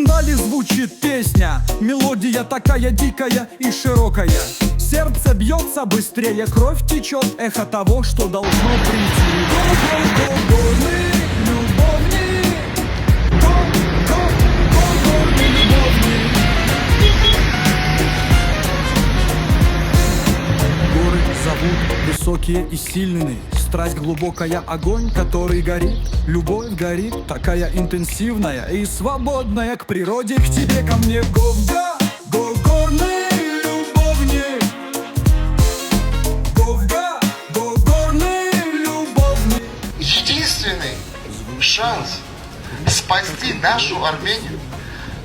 Вдали звучит песня, мелодия такая дикая и широкая. Сердце бьется быстрее, кровь течет, эхо того, что должно прийти. Горный любовник, горный любовник. Горы зовут высокие и сильные. Страсть глубокая, огонь, который горит. Любовь горит, такая интенсивная и свободная к природе, к тебе, ко мне. Горный любовник. Горный любовник. Единственный шанс спасти нашу Армению,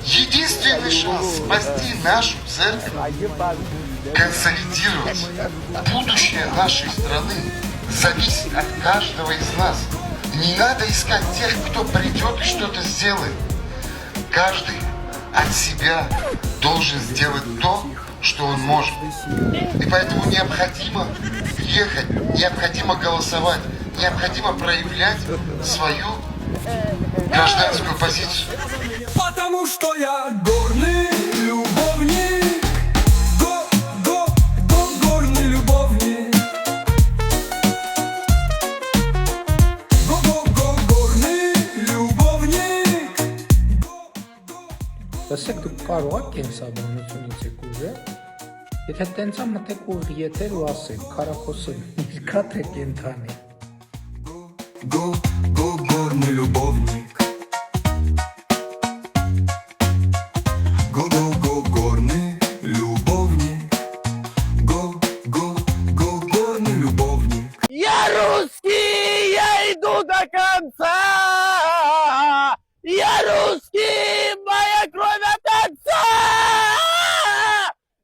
единственный шанс спасти нашу церковь, консолидировать будущее нашей страны, зависит от каждого из нас. Не надо искать тех, кто придет и что-то сделает. Каждый от себя должен сделать то, что он может. И поэтому необходимо ехать, необходимо голосовать, необходимо проявлять свою гражданскую позицию. Потому что я горный любовник. Горный любовник. Горный любовник. Լսեք, դուք կարող եք կենսաբանությունից եք ուժել, եթե տենց մտեք ուղ եթեր ու ասեք, քարախոսը կա թե կենթանի։ Горный любовник. Горный любовник. Горный любовник. Я русский, я иду до конца. Я русский, моя кровь от отца.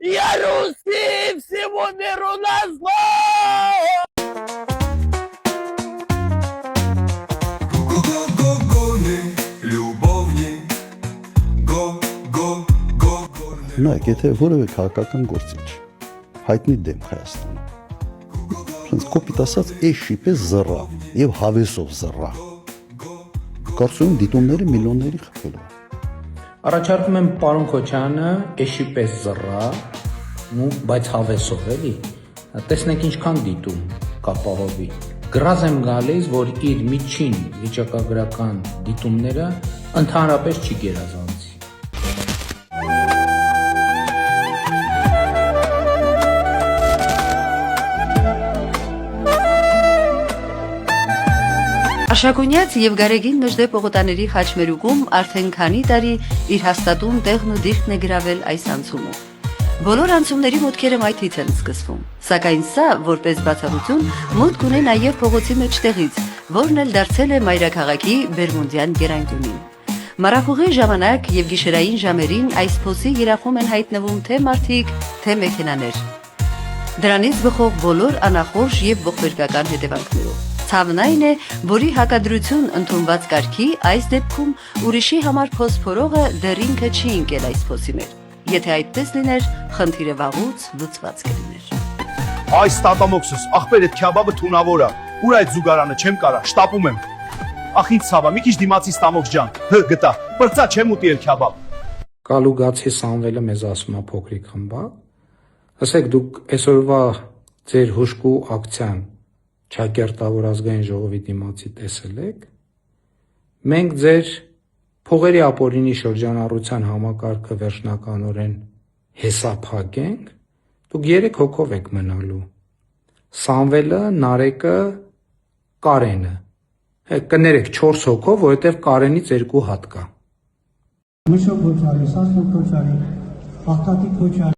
Я русский, всему миру назло. Горный любовник. Նայեք, եթե որևէ քաղաքական գործիչ հայտնի դեմ Հայաստանում, ասենց կոպիտ ասած էշի պես զռա եւ հավեսով զռա, կարծում եմ դիտումների միլիոնների խփելու։ Առաջարկում եմ պարոն Քոչյանը էշի պես զռա, բայց հավեսով էլի, տեսնենք ինչքան դիտում կապահովի։ Գրազ եմ գալիս, որ իր միջին վիճակագրական դիտումները ընդհանրապես չի գերազանցի։ Աշակունյաց և Գարեգին Նժդե Պողոտաների խաչմերուկում արդեն քանի տարի իր հաստատուն տեղն ու դիրքն է գրավել այս անցումը։ Բոլոր անցումների մուտքերը մայթից են սկսվում, սակայն սա, որպես բացառություն, մուտք ունի նաև փողոցի մեջտեղից, որն էլ դարձել է մայրաքաղաքի Բերմունդյան գերանկյունին։ Մառախուղի ժամանակ և գիշերային ժամերին այս փոսի երախում են հայտնվում թե մարդիկ, թե մեքենաներ։ Դրանից բխող բոլոր անախորժ և ողբերգական հետևանքներով։ Ցավն այն է, որի հակադրություն ընդունված կարգի այս դեպքում ուրիշի համար փոս փորողը դեռ ինքը չի ընկել այս փոսի մեջ։ Եթե այդպես լիներ, խնդիրը վաղուց լուծված կլիներ։ Այս տատամոքսս, ախպեր այդ քյաբաբը թունավոր է։ Ուր այդ զուգարանը չեմ կարա, շտապում եմ։ Ախ ինձ ցավա, մի քիչ դիմացի ստամոքս ջան։ Գտա, բրծա չեմ ուտի էլ քյաբաբ։ Կալուգացի Սամվելը մեզ ասում է փոքրիկ խմբակ։ Ասեք դուք այսօրվա ձեր հուշկու ակցիան Չակերտավոր ազգային ժողովի դիմացի տեսել եք։ Մենք ձեր փողերի ապօրինի շրջանառության համակարգը վերջնականորեն հեսափակենք, դուք 3 հոգով եք մնալու։ Սամվելը, Նարեկը, Կարենը։ Կներեք 4 հոգով, որովհետև Կարենից 2 հատ կա։ Միշո Քոչարի, Սասո Քոչարի, Ախտատի Քոչարի